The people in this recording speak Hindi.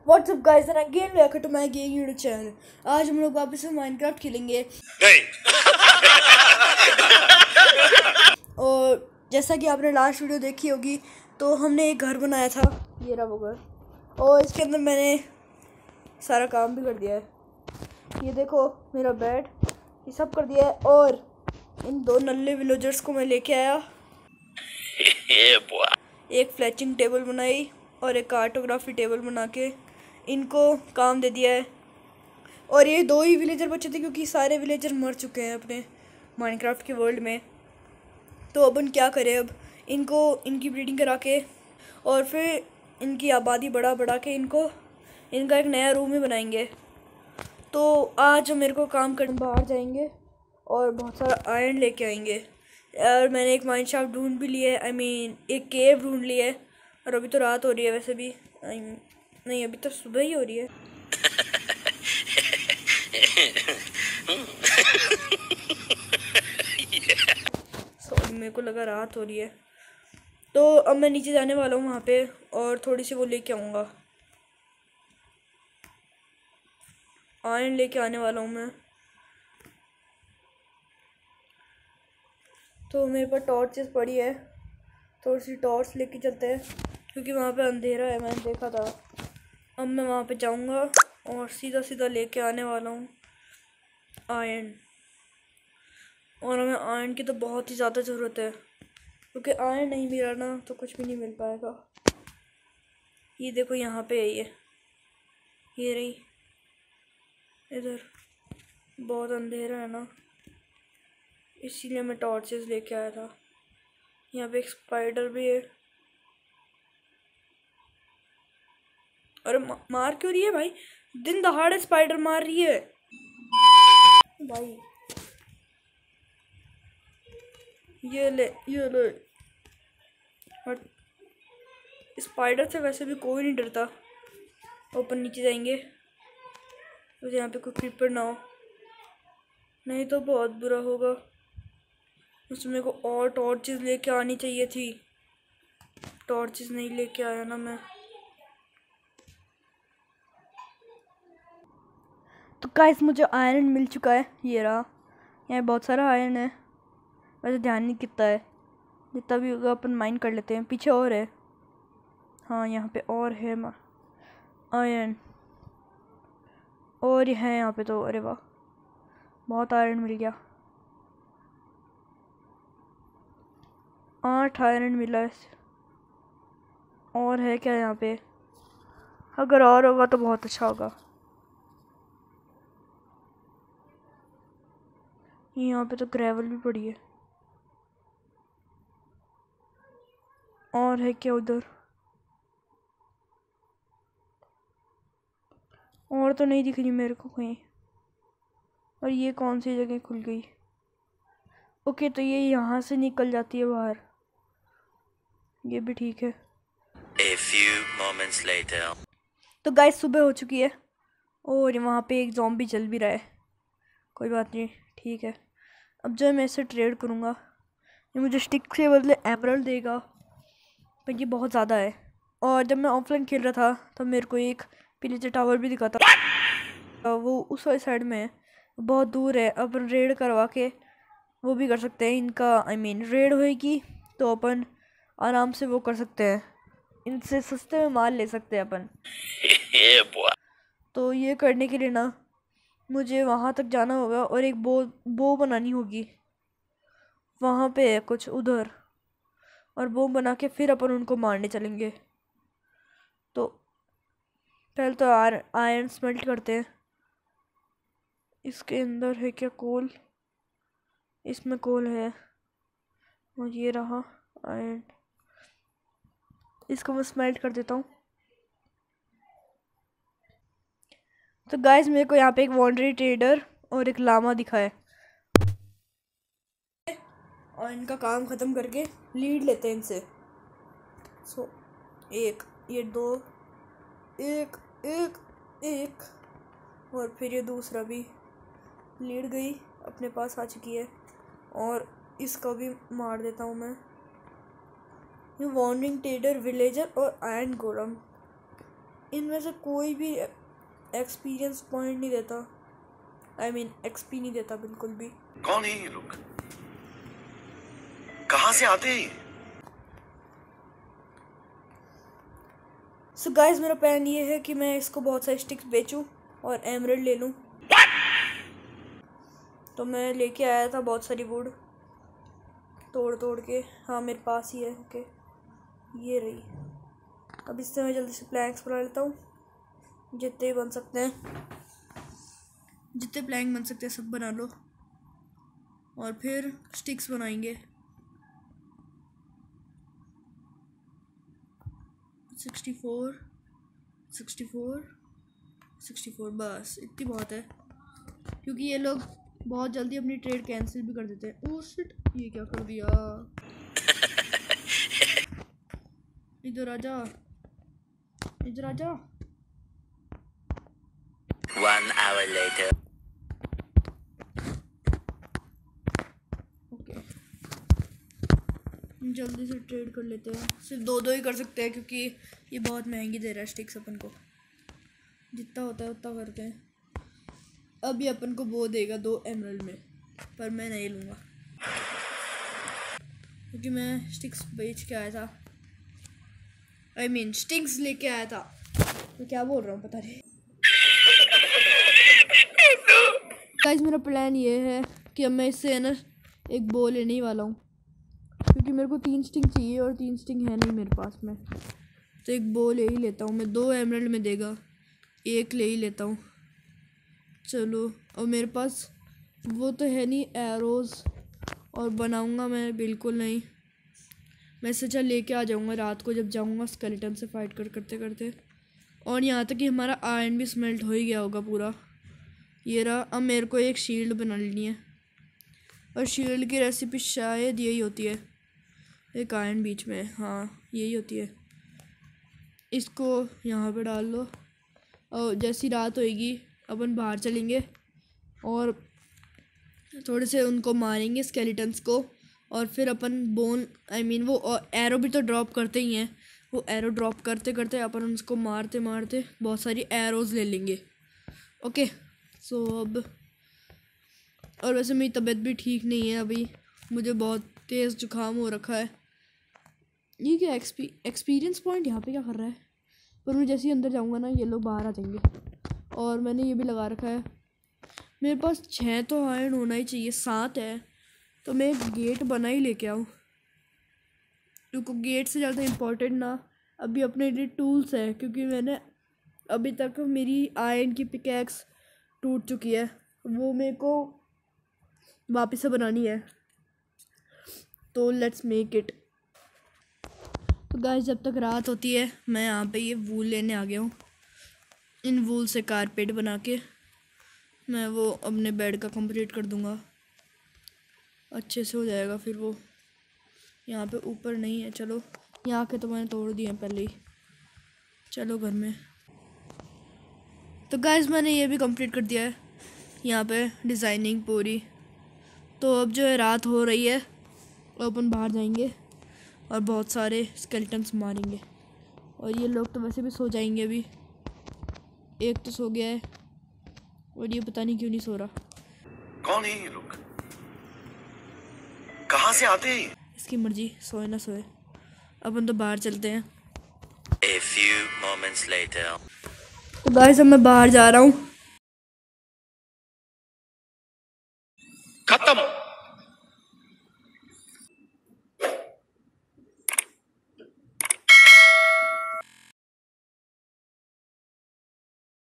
WhatsApp guys and again welcome to my game YouTube channel. आज हम लोग वापस से माइनक्राफ्ट खेलेंगे। और जैसा कि आपने लास्ट वीडियो देखी होगी तो हमने एक घर बनाया था, ये रहा वो घर, और इसके अंदर मैंने सारा काम भी कर दिया है। ये देखो मेरा बेड, ये सब कर दिया है। और इन दो नल्ले विलेजर्स को मैं लेके आया, एक फ्लैचिंग टेबल बनाई और एक कार्टोग्राफी टेबल बना के इनको काम दे दिया है। और ये दो ही विलेजर बचे थे क्योंकि सारे विलेजर मर चुके हैं अपने माइनक्राफ्ट के वर्ल्ड में। तो अपन क्या करें, अब इनको इनकी ब्रीडिंग करा के और फिर इनकी आबादी बढ़ा के इनका एक नया रूम ही बनाएंगे। तो आज मेरे को काम करने बाहर जाएंगे और बहुत सारा आयरन लेके आएंगे। और मैंने एक माइन शाफ्ट ढूंढ भी लिया है, एक केव ढूंढ लिया है। और अभी तो रात हो रही है, वैसे भी नहीं अभी तो सुबह ही हो रही है। सॉरी, मेरे को लगा रात हो रही है। तो अब मैं नीचे जाने वाला हूँ वहाँ पे और थोड़ी सी वो लेके आऊँगा, आयरन लेके आने वाला हूँ मैं। तो मेरे पास टॉर्चेस पड़ी है, थोड़ी सी टॉर्च लेके चलते हैं क्योंकि वहाँ पे अंधेरा है, मैंने देखा था। अब मैं वहाँ पे जाऊँगा और सीधा लेके आने वाला हूँ आयरन। और हमें आयरन की तो बहुत ही ज़्यादा ज़रूरत है क्योंकि आयरन नहीं मिला ना तो कुछ भी नहीं मिल पाएगा। ये देखो यहाँ पे है, ये रही। इधर बहुत अंधेरा है ना, इसीलिए मैं टॉर्चेस लेके आया था। यहाँ पे एक स्पाइडर भी है। अरे मार क्यों रही है भाई, दिन दहाड़े स्पाइडर मार रही है भाई। ये ले और स्पाइडर से वैसे भी कोई नहीं डरता। ऊपर नीचे जाएंगे तो यहाँ पे कोई क्रीपर ना हो, नहीं तो बहुत बुरा होगा। उसमें को और टॉर्चेस लेके आनी चाहिए थी, टॉर्चेस नहीं लेके आया ना मैं। तो गाइस मुझे आयरन मिल चुका है, ये रहा। यहाँ बहुत सारा आयरन है, वैसे ध्यान नहीं कितना है, जितना भी होगा अपन माइन कर लेते हैं। पीछे और है, हाँ यहाँ पे और है आयरन, और ये है यहाँ पे तो। अरे वाह, बहुत आयरन मिल गया, 8 आयरन मिला है। और है क्या यहाँ पे? अगर और होगा तो बहुत अच्छा होगा। यहाँ पे तो ग्रेवल भी पड़ी है। और है क्या उधर? और तो नहीं दिख रही मेरे को कहीं। और ये कौन सी जगह खुल गई? ओके, तो ये यहाँ से निकल जाती है बाहर, ये भी ठीक है। A few moments later. तो गाइस सुबह हो चुकी है और वहाँ पे एक ज़ॉम्बी चल भी रहा है। कोई बात नहीं, ठीक है। अब जो मैं इससे ट्रेड करूँगा, ये मुझे स्टिक के बदले एमराल्ड देगा, पर ये बहुत ज़्यादा है। और जब मैं ऑफलाइन खेल रहा था तो मेरे को एक पिलेचर टावर भी दिखा था, वो उस वाली साइड में है, बहुत दूर है। अपन रेड करवा के वो भी कर सकते हैं इनका, रेड होएगी तो अपन आराम से वो कर सकते हैं, इनसे सस्ते में माल ले सकते हैं अपन। तो ये करने के लिए ना मुझे वहाँ तक जाना होगा और एक बो बनानी होगी, वहाँ पे है कुछ उधर। और बो बना के फिर अपन उनको मारने चलेंगे। तो पहले तो आयरन स्मेल्ट करते हैं। इसके अंदर है क्या कोल? इसमें कोल है, और ये रहा आयरन। इसको मैं स्मेल्ट कर देता हूँ। तो गाइस मेरे को यहाँ पे एक वॉन्डरी ट्रेडर और एक लामा दिखा है, और इनका काम ख़त्म करके लीड लेते हैं इनसे। एक, ये दो, एक और फिर ये दूसरा भी लीड गई, अपने पास आ चुकी है। और इसका भी मार देता हूँ मैं। ये वॉन्डरिंग ट्रेडर, विलेजर और आयरन गोलम, इनमें से कोई भी एक्सपीरियंस पॉइंट नहीं देता, आई मीन एक्सपी नहीं देता बिल्कुल भी। कौन है ये लोग? कहाँ से आते हैं? सो गाइस मेरा प्लान ये है कि मैं इसको बहुत सारे स्टिक्स बेचूं और एमरल्ड ले लूं। तो मैं लेके आया था बहुत सारी वुड तोड़ तोड़ के। हाँ मेरे पास ही है। ओके ये रही। अब इससे मैं जल्दी से प्लैंक्स बना लेता हूँ, जितने बन सकते हैं, जितने प्लैंक बन सकते हैं सब बना लो और फिर स्टिक्स बनाएंगे। 64 64 64 बस इतनी बहुत है, क्योंकि ये लोग बहुत जल्दी अपनी ट्रेड कैंसिल भी कर देते हैं। ओह शिट, ये क्या कर दिया। इधर आजा, इधर आजा। 1 hour later. ओके जल्दी से ट्रेड कर लेते हैं। सिर्फ दो दो ही कर सकते हैं क्योंकि ये बहुत महंगी दे रहा है स्टिक्स अपन को। जितना होता है उतना करते हैं। अब ये अपन को वो देगा 2 एमरल्ड में, पर मैं नहीं लूँगा क्योंकि मैं स्टिक्स बेच के आया था, आई मीन स्टिक्स लेके आया था। तो क्या बोल रहा हूँ पता नहीं। गाइस मेरा प्लान ये है कि अब मैं इससे ना एक बो लेने ही वाला हूँ, क्योंकि मेरे को 3 स्टिंग चाहिए और 3 स्टिंग है नहीं मेरे पास में। तो एक बो ले ही लेता हूँ मैं। 2 एमरल्ड में देगा, एक ले ही लेता हूँ। चलो और मेरे पास वो तो है नहीं एरोज़, और बनाऊँगा मैं बिल्कुल नहीं। मैं सोचा लेके आ जाऊँगा रात को जब जाऊँगा स्केलेटन से फाइट करते करते। और यहाँ तक कि हमारा आयरन भी स्मेल्ट हो ही गया होगा पूरा। ये रहा। अब मेरे को एक शील्ड बना लेनी है, और शील्ड की रेसिपी शायद यही होती है, एक आयरन बीच में, हाँ यही होती है। इसको यहाँ पे डाल लो और जैसी रात होएगी अपन बाहर चलेंगे और थोड़े से उनको मारेंगे स्केलेटन्स को, और फिर अपन बोन आई मीन वो एरो भी तो ड्रॉप करते ही हैं। वो एरो ड्रॉप करते करते अपन उसको मारते मारते बहुत सारी एरोज़ ले लेंगे। ओके सो अब, और वैसे मेरी तबीयत भी ठीक नहीं है अभी, मुझे बहुत तेज़ जुकाम हो रखा है। ये क्या एक्सपीरियंस पॉइंट यहाँ पे क्या कर रहा है? पर मैं जैसे ही अंदर जाऊँगा ना ये लोग बाहर आ जाएंगे। और मैंने ये भी लगा रखा है, मेरे पास 6 तो आयरन होना ही चाहिए, 7 है। तो मैं एक गेट बना ही लेके आऊँ, क्योंकि गेट से ज़्यादा इम्पोर्टेंट ना अभी अपने लिए टूल्स है, क्योंकि मैंने अभी तक मेरी आयरन की पिकैक्स टूट चुकी है, वो मेरे को वापस से बनानी है। तो लेट्स मेक इट। तो गाइस जब तक रात होती है मैं यहाँ पे ये वूल लेने आ गया हूँ। इन वूल से कारपेट बना के मैं वो अपने बेड का कंप्लीट कर दूँगा, अच्छे से हो जाएगा फिर वो। यहाँ पे ऊपर नहीं है, चलो यहाँ के तो मैंने तोड़ दिए हैं पहले ही। चलो घर में। तो गाइस मैंने ये भी कंप्लीट कर दिया है यहाँ पे डिज़ाइनिंग पूरी। तो अब जो है रात हो रही है, अपन बाहर जाएंगे और बहुत सारे स्केलेटन्स मारेंगे। और ये लोग तो वैसे भी सो जाएंगे अभी, एक तो सो गया है और ये पता नहीं क्यों नहीं सो रहा। कौन है ये लोग? कहाँ से आते हैं? इसकी मर्जी, सोए ना सोए। अपन तो बाहर चलते हैं। A few moments later. तो गाइस अब मैं बाहर जा रहा हूँ। खत्म।